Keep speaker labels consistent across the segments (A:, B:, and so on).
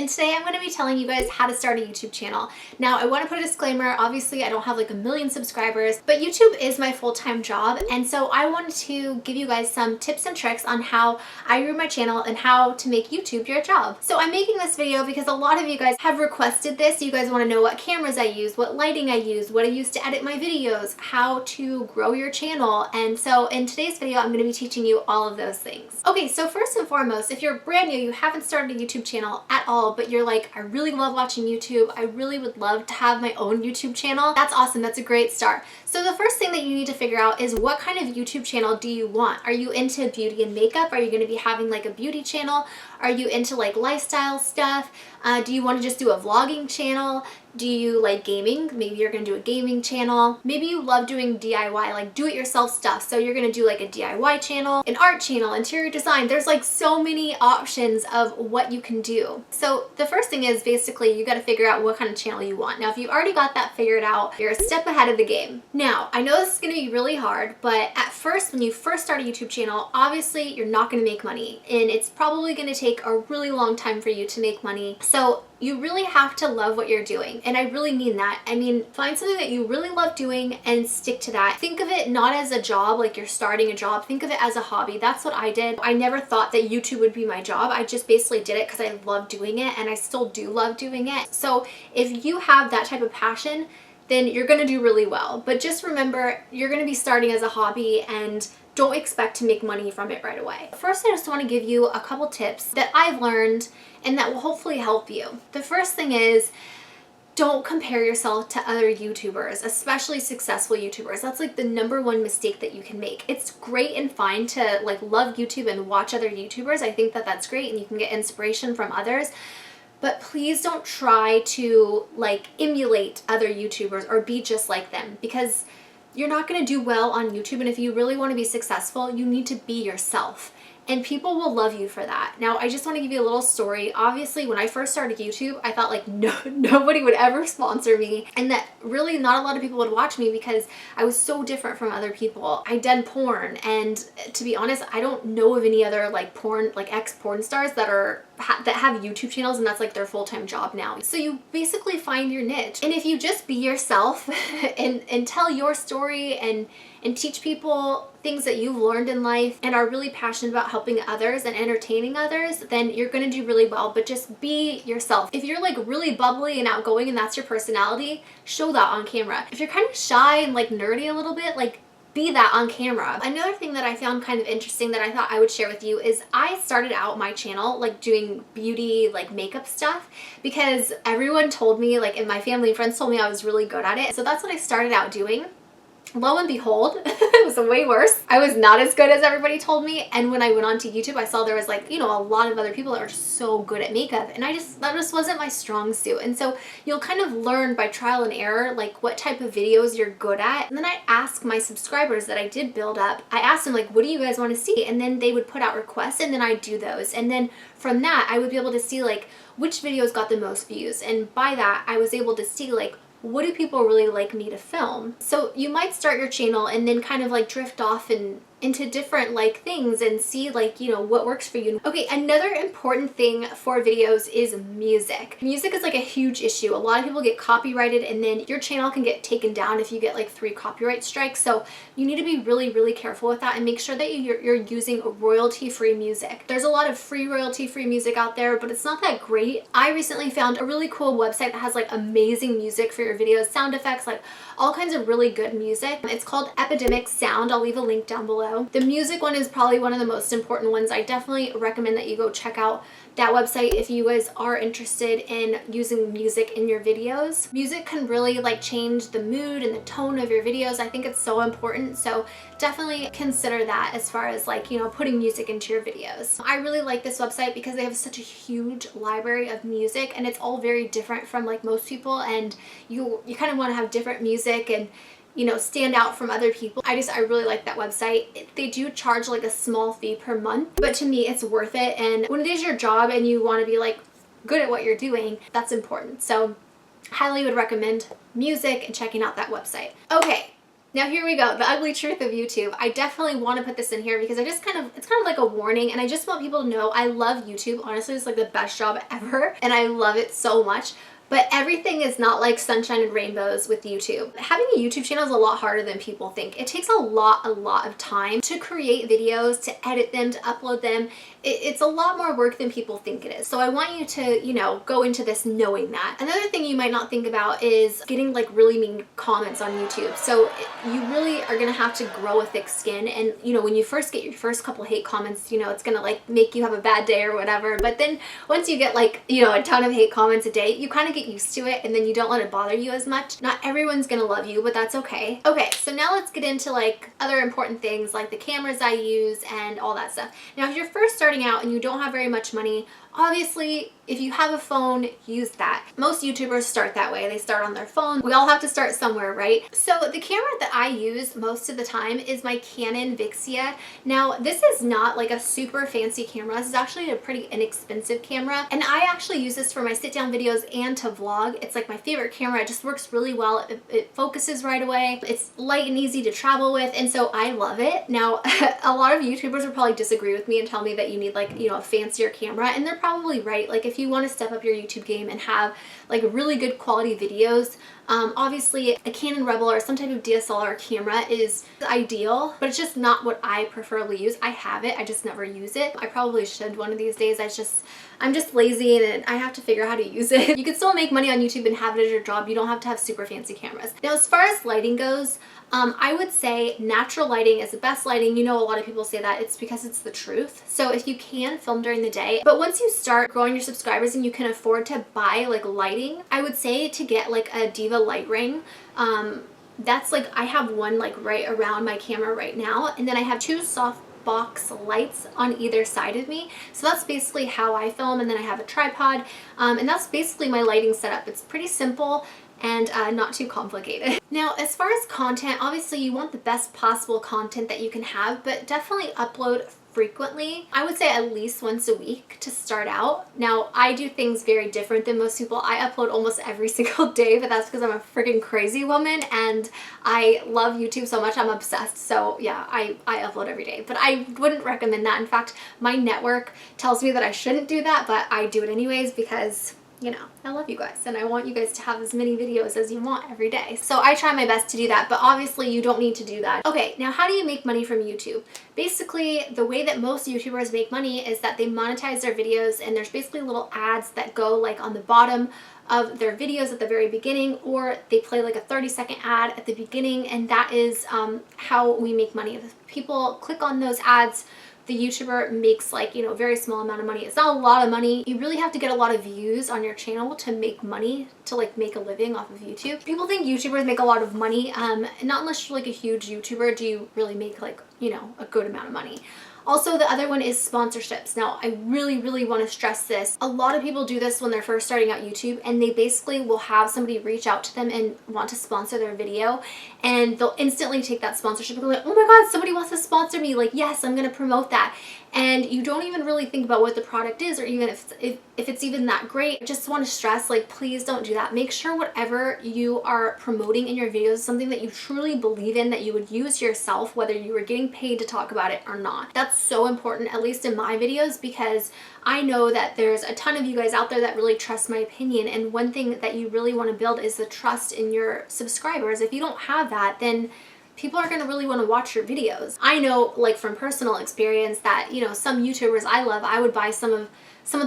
A: and today I'm going to be telling you guys how to start a YouTube channel. Now, I want to put a disclaimer. Obviously, I don't have like a million subscribers, but YouTube is my full-time job, and so I wanted to give you guys some tips and tricks on how I grew my channel and how to make YouTube your job. So I'm making this video because a lot of you guys have requested this. You guys want to know what cameras I use, what lighting I use, what I use to edit my videos, how to grow your channel, and so in today's video, I'm going to be teaching you all of those things. Okay, so first and foremost, if you're brand new, you haven't started a YouTube channel at all, but you're like, I really love watching YouTube, I really would love to have my own YouTube channel, that's awesome, that's a great start. So the first thing that you need to figure out is what kind of YouTube channel do you want? Are you into beauty and makeup? Are you going to be having like a beauty channel? Are you into like lifestyle stuff? Do you want to just do a vlogging channel? Do you like gaming? Maybe you're going to do a gaming channel. Maybe you love doing DIY, like do-it-yourself stuff. So you're going to do like a DIY channel, an art channel, interior design. There's like so many options of what you can do. So the first thing is basically you got to figure out what kind of channel you want. Now, if you've already got that figured out, you're a step ahead of the game. Now, I know this is going to be really hard, but at first, when you first start a YouTube channel, obviously you're not going to make money, and it's probably going to take a really long time for you to make money. So you really have to love what you're doing. And I really mean that. I mean, find something that you really love doing and stick to that. Think of it not as a job, like you're starting a job. Think of it as a hobby. That's what I did. I never thought that YouTube would be my job. I just basically did it because I love doing it, and I still do love doing it. So if you have that type of passion, then you're going to do really well. But just remember, you're going to be starting as a hobby, and don't expect to make money from it right away. First, I just want to give you a couple tips that I've learned and that will hopefully help you. The first thing is, don't compare yourself to other YouTubers, especially successful YouTubers. That's like the #1 mistake that you can make. It's great and fine to like love YouTube and watch other YouTubers. I think that that's great and you can get inspiration from others. But please don't try to like emulate other YouTubers or be just like them, because you're not going to do well on YouTube. And if you really want to be successful, you need to be yourself. And people will love you for that. Now, I just want to give you a little story. Obviously, when I first started YouTube, I thought like nobody would ever sponsor me, and that really not a lot of people would watch me because I was so different from other people. I did porn, and to be honest, I don't know of any other like porn, like ex-porn stars that have YouTube channels and that's like their full-time job now. So you basically find your niche. And if you just be yourself and tell your story and teach people things that you've learned in life and are really passionate about helping others and entertaining others, then you're going to do really well. But just be yourself. If you're like really bubbly and outgoing and that's your personality, show that on camera. If you're kind of shy and like nerdy a little bit, like be that on camera. Another thing that I found kind of interesting that I thought I would share with you is I started out my channel like doing beauty, like makeup stuff, because everyone told me, like in my family and friends told me I was really good at it. So that's what I started out doing. Lo and behold, it was way worse. I was not as good as everybody told me. And when I went onto YouTube, I saw there was like, you know, a lot of other people that were just so good at makeup. And that just wasn't my strong suit. And so you'll kind of learn by trial and error, like what type of videos you're good at. And then I asked my subscribers that I did build up, I asked them like, what do you guys want to see? And then they would put out requests, and then I'd do those. And then from that, I would be able to see like which videos got the most views. And by that, I was able to see like, what do people really like me to film? So you might start your channel and then kind of like drift off and into different like things and see like, you know, what works for you. Okay, another important thing for videos is music. Music is like a huge issue. A lot of people get copyrighted, and then your channel can get taken down if you get like 3 copyright strikes. So you need to be really, really careful with that and make sure that you're using royalty-free music. There's a lot of free royalty-free music out there, but it's not that great. I recently found a really cool website that has like amazing music for your videos, sound effects, like all kinds of really good music. It's called Epidemic Sound. I'll leave a link down below. The music one is probably one of the most important ones. I definitely recommend that you go check out that website if you guys are interested in using music in your videos. Music can really like change the mood and the tone of your videos. I think it's so important. So definitely consider that as far as like, you know, putting music into your videos. I really like this website because they have such a huge library of music, and it's all very different from like most people, and you kind of want to have different music and, you know, stand out from other people. I really like that website. They do charge like a small fee per month, but to me it's worth it. And when it is your job and you want to be like good at what you're doing, that's important. So highly would recommend music and checking out that website. Okay, Now here we go, the ugly truth of YouTube. I definitely want to put this in here because it's kind of like a warning, and I just want people to know I love YouTube. Honestly, it's like the best job ever, and I love it so much. But everything is not like sunshine and rainbows with YouTube. Having a YouTube channel is a lot harder than people think. It takes a lot of time to create videos, to edit them, to upload them. It's a lot more work than people think it is. So I want you to, you know, go into this knowing that. Another thing you might not think about is getting like really mean comments on YouTube. So you really are gonna have to grow a thick skin. And you know, when you first get your first couple hate comments, you know, it's gonna like make you have a bad day or whatever. But then once you get like, you know, a ton of hate comments a day, you kind of get used to it, and then you don't let it bother you as much. Not everyone's gonna love you, but that's okay. Okay, so now let's get into like other important things like the cameras I use and all that stuff. Now, if you're first starting out and you don't have very much money, obviously, if you have a phone, use that. Most YouTubers start that way. They start on their phone. We all have to start somewhere, right? So the camera that I use most of the time is my Canon Vixia. Now, this is not like a super fancy camera. This is actually a pretty inexpensive camera. And I actually use this for my sit-down videos and to vlog. It's like my favorite camera. It just works really well. It focuses right away. It's light and easy to travel with. And so I love it. Now, a lot of YouTubers will probably disagree with me and tell me that you need like, you know, a fancier camera. And they're probably right. Like if you want to step up your YouTube game and have like really good quality videos, obviously a Canon Rebel or some type of DSLR camera is ideal, but it's just not what I preferably use. I have it, I just never use it. I probably should one of these days. I'm just lazy and I have to figure out how to use it. You can still make money on YouTube and have it as your job. You don't have to have super fancy cameras. Now, as far as lighting goes, I would say natural lighting is the best lighting. You know, a lot of people say that. It's because it's the truth. So if you can, film during the day. But once you start growing your subscribers and you can afford to buy like lighting, I would say to get like a Diva light ring. That's like, I have one like right around my camera right now. And then I have two soft box lights on either side of me. So that's basically how I film. And then I have a tripod. And that's basically my lighting setup. It's pretty simple and not too complicated. Now, as far as content, obviously you want the best possible content that you can have, but definitely upload frequently. I would say at least once a week to start out. Now, I do things very different than most people. I upload almost every single day, but that's because I'm a freaking crazy woman and I love YouTube so much. I'm obsessed. So yeah, I upload every day, but I wouldn't recommend that. In fact, my network tells me that I shouldn't do that, but I do it anyways because, you know, I love you guys and I want you guys to have as many videos as you want every day. So I try my best to do that, but obviously you don't need to do that. Okay, now how do you make money from YouTube? Basically, the way that most YouTubers make money is that they monetize their videos, and there's basically little ads that go like on the bottom of their videos at the very beginning, or they play like a 30-second ad at the beginning, and that is how we make money. If people click on those ads, the YouTuber makes like, you know, a very small amount of money. It's not a lot of money. You really have to get a lot of views on your channel to make money, to like make a living off of YouTube. People think YouTubers make a lot of money. Not unless you're like a huge YouTuber do you really make like, you know, a good amount of money. Also, the other one is sponsorships. Now, I really want to stress this. A lot of people do this when they're first starting out YouTube, and they basically will have somebody reach out to them and want to sponsor their video, and they'll instantly take that sponsorship and go like, oh my god, somebody wants to sponsor me, like yes, I'm gonna promote that. And you don't even really think about what the product is, or even if it's even that great. I just want to stress, like, please don't do that. Make sure whatever you are promoting in your videos is something that you truly believe in, that you would use yourself, whether you were getting paid to talk about it or not. That's so important, at least in my videos, because I know that there's a ton of you guys out there that really trust my opinion, and one thing that you really want to build is the trust in your subscribers. If you don't have that, then people are going to really want to watch your videos. I know, like, from personal experience that, you know, some YouTubers I love, I would buy some of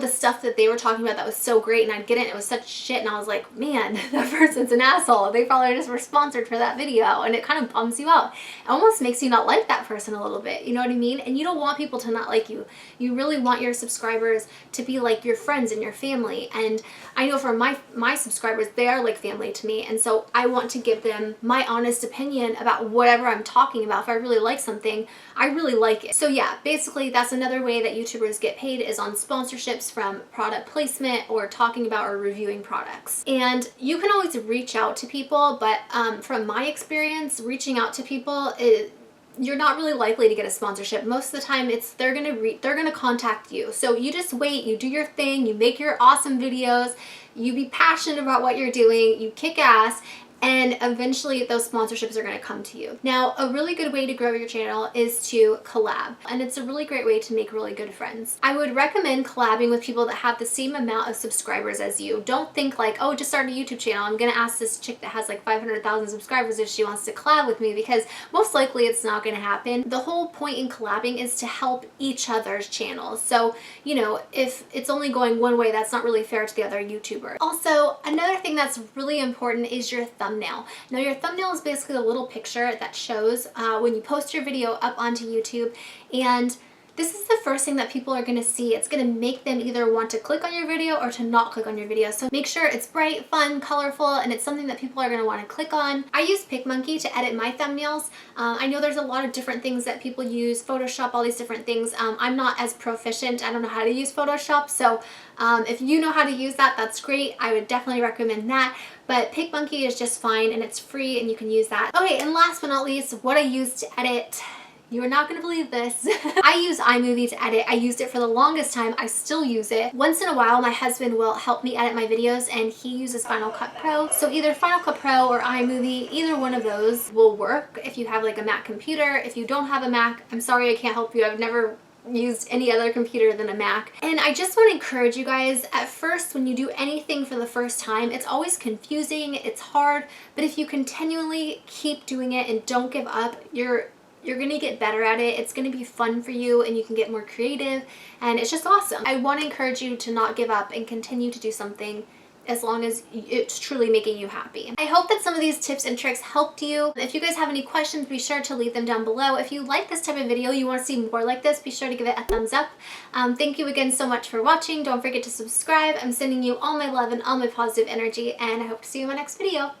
A: the stuff that they were talking about that was so great, and I'd get it and it was such shit, and I was like, man, that person's an asshole. They probably just were sponsored for that video, and it kind of bums you out. It almost makes you not like that person a little bit, you know what I mean? And you don't want people to not like you. You really want your subscribers to be like your friends and your family, and I know for my subscribers, they are like family to me, and so I want to give them my honest opinion about whatever I'm talking about. If I really like something, I really like it. So yeah, basically that's another way that YouTubers get paid, is on sponsorships from product placement or talking about or reviewing products. And you can always reach out to people, but from my experience, reaching out to people you're not really likely to get a sponsorship. Most of the time they're gonna contact you. So you just wait, you do your thing, you make your awesome videos, you be passionate about what you're doing, you kick ass, and eventually those sponsorships are going to come to you. Now, a really good way to grow your channel is to collab, and it's a really great way to make really good friends. I would recommend collabing with people that have the same amount of subscribers as you. Don't think like, oh, just start a YouTube channel. I'm going to ask this chick that has like 500,000 subscribers if she wants to collab with me, because most likely it's not going to happen. The whole point in collabing is to help each other's channels. So, you know, if it's only going one way, that's not really fair to the other YouTuber. Also, another thing that's really important is your thumbnail. Now, your thumbnail is basically a little picture that shows when you post your video up onto YouTube, and this is the first thing that people are going to see. It's going to make them either want to click on your video or to not click on your video. So make sure it's bright, fun, colorful, and it's something that people are going to want to click on. I use PicMonkey to edit my thumbnails. I know there's a lot of different things that people use, Photoshop, all these different things. I'm not as proficient. I don't know how to use Photoshop. So if you know how to use that, that's great. I would definitely recommend that. But PicMonkey is just fine, and it's free, and you can use that. Okay, and last but not least, what I use to edit. You are not going to believe this. I use iMovie to edit. I used it for the longest time. I still use it. Once in a while, my husband will help me edit my videos, and he uses Final Cut Pro. So either Final Cut Pro or iMovie, either one of those will work if you have like a Mac computer. If you don't have a Mac, I'm sorry I can't help you. I've never used any other computer than a Mac. And I just want to encourage you guys, at first when you do anything for the first time, it's always confusing, it's hard, but if you continually keep doing it and don't give up, you're going to get better at it. It's going to be fun for you, and you can get more creative, and it's just awesome. I want to encourage you to not give up and continue to do something as long as it's truly making you happy. I hope that some of these tips and tricks helped you. If you guys have any questions, be sure to leave them down below. If you like this type of video, you want to see more like this, be sure to give it a thumbs up. Thank you again so much for watching. Don't forget to subscribe. I'm sending you all my love and all my positive energy, and I hope to see you in my next video.